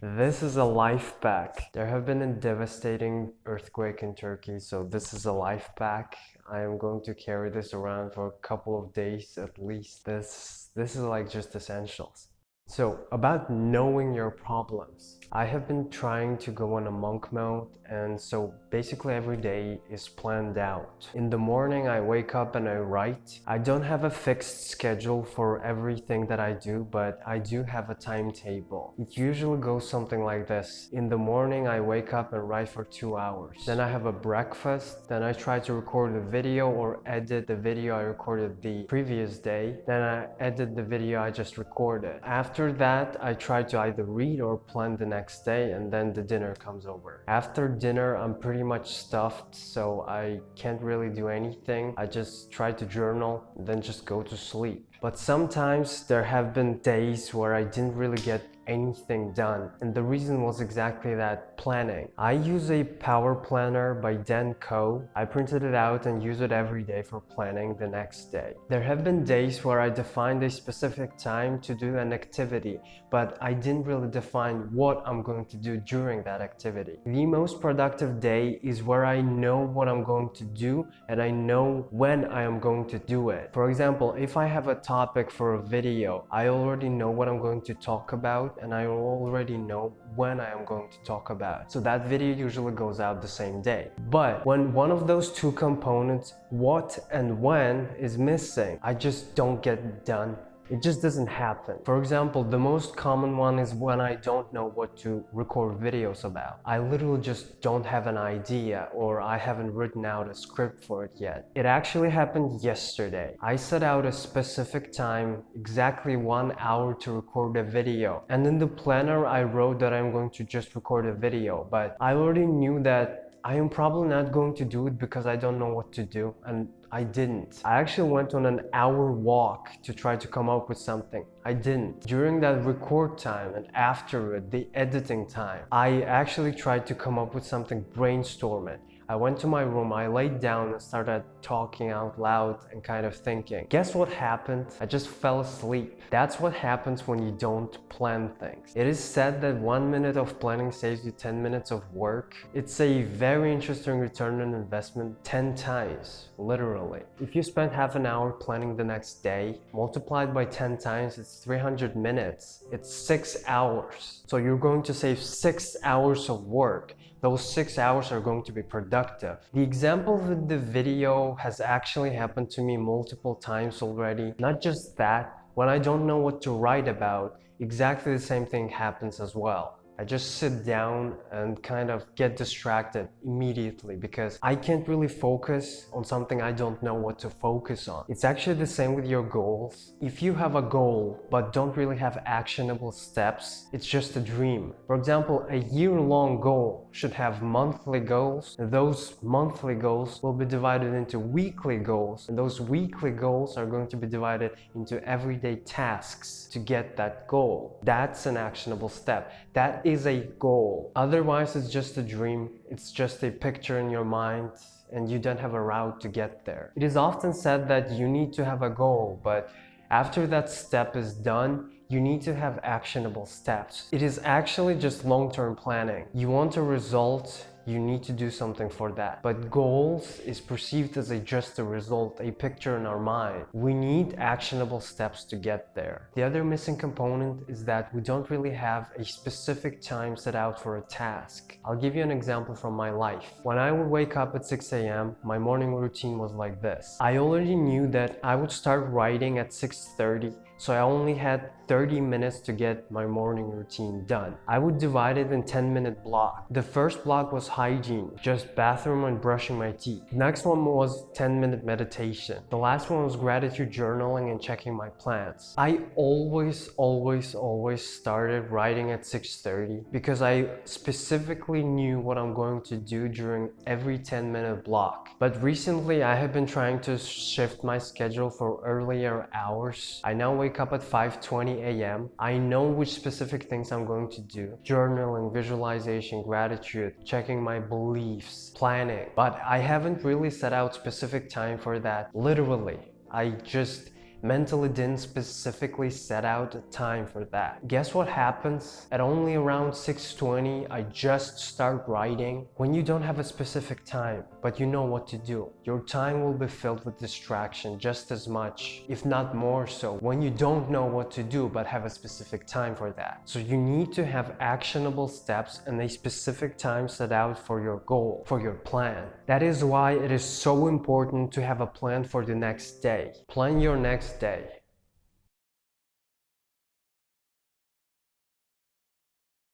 This is a life pack. There have been a devastating earthquake in Turkey, so this is a life pack. I am going to carry this around for a couple of days at least. This is like just essentials. So, about knowing your problems. I have been trying to go on a monk mode, and so basically every day is planned out. In the morning, I wake up and I write. I don't have a fixed schedule for everything that I do, but I do have a timetable. It usually goes something like this. In the morning, I wake up and write for 2 hours. Then I have a breakfast. Then I try to record a video or edit the video I recorded the previous day. Then I edit the video I just recorded. After that, I try to either read or plan the next day, and then the dinner comes over. After dinner, I'm pretty much stuffed, so I can't really do anything. I just try to journal, then just go to sleep. But sometimes there have been days where I didn't really get anything done, and the reason was exactly that: planning. I use a power planner by Denko. I printed it out and use it every day for planning the next day. There have been days where I defined a specific time to do an activity, but I didn't really define what I'm going to do during that activity. The most productive day is where I know what I'm going to do and I know when I am going to do it. For example, if I have a topic for a video, I already know what I'm going to talk about and I already know when I am going to talk about it. So that video usually goes out the same day. But when one of those two components, what and when, is missing, I just don't get done. It just doesn't happen. For example, the most common one is when I don't know what to record videos about. I literally just don't have an idea, or I haven't written out a script for it yet. It actually happened yesterday. I set out a specific time, exactly 1 hour, to record a video. And in the planner, I wrote that I'm going to just record a video, but I already knew that I am probably not going to do it because I don't know what to do, and I didn't. I actually went on an hour walk to try to come up with something. I didn't. During that record time and after it, the editing time, I actually tried to come up with something, brainstorm it. I went to my room, I laid down and started talking out loud and kind of thinking. Guess what happened? I just fell asleep. That's what happens when you don't plan things. It is said that 1 minute of planning saves you 10 minutes of work. It's a very interesting return on investment, 10 times, literally. If you spend half an hour planning the next day, multiplied by 10 times, it's 300 minutes. It's 6 hours. So you're going to save 6 hours of work. Those 6 hours are going to be productive. The example with the video has actually happened to me multiple times already. Not just that, when I don't know what to write about, exactly the same thing happens as well. I just sit down and kind of get distracted immediately because I can't really focus on something I don't know what to focus on. It's actually the same with your goals. If you have a goal but don't really have actionable steps, it's just a dream. For example, a year-long goal should have monthly goals, and those monthly goals will be divided into weekly goals, and those weekly goals are going to be divided into everyday tasks to get that goal. That's an actionable step. That is a goal. Otherwise, it's just a dream. It's just a picture in your mind, and you don't have a route to get there. It is often said that you need to have a goal, but after that step is done, you need to have actionable steps. It is actually just long-term planning. You want a result, you need to do something for that. But goals is perceived as just a result, a picture in our mind. We need actionable steps to get there. The other missing component is that we don't really have a specific time set out for a task. I'll give you an example from my life. When I would wake up at 6 a.m., my morning routine was like this. I already knew that I would start writing at 6:30, so I only had 30 minutes to get my morning routine done. I would divide it in 10-minute blocks. The first block was hygiene, just bathroom and brushing my teeth. The next one was 10-minute meditation. The last one was gratitude journaling and checking my plants. I always started writing at 6:30 because I specifically knew what I'm going to do during every 10-minute block. But recently I have been trying to shift my schedule for earlier hours. I now wake up at 5:20 a.m. I know which specific things I'm going to do. Journaling, visualization, gratitude, checking my beliefs, planning. But I haven't really set out specific time for that. Literally, I just mentally didn't specifically set out a time for that. Guess what happens? At only around 6:20, I just start writing. When you don't have a specific time, but you know what to do, your time will be filled with distraction just as much, if not more so, when you don't know what to do but have a specific time for that. So you need to have actionable steps and a specific time set out for your goal, for your plan. That is why it is so important to have a plan for the next day. Plan your next day.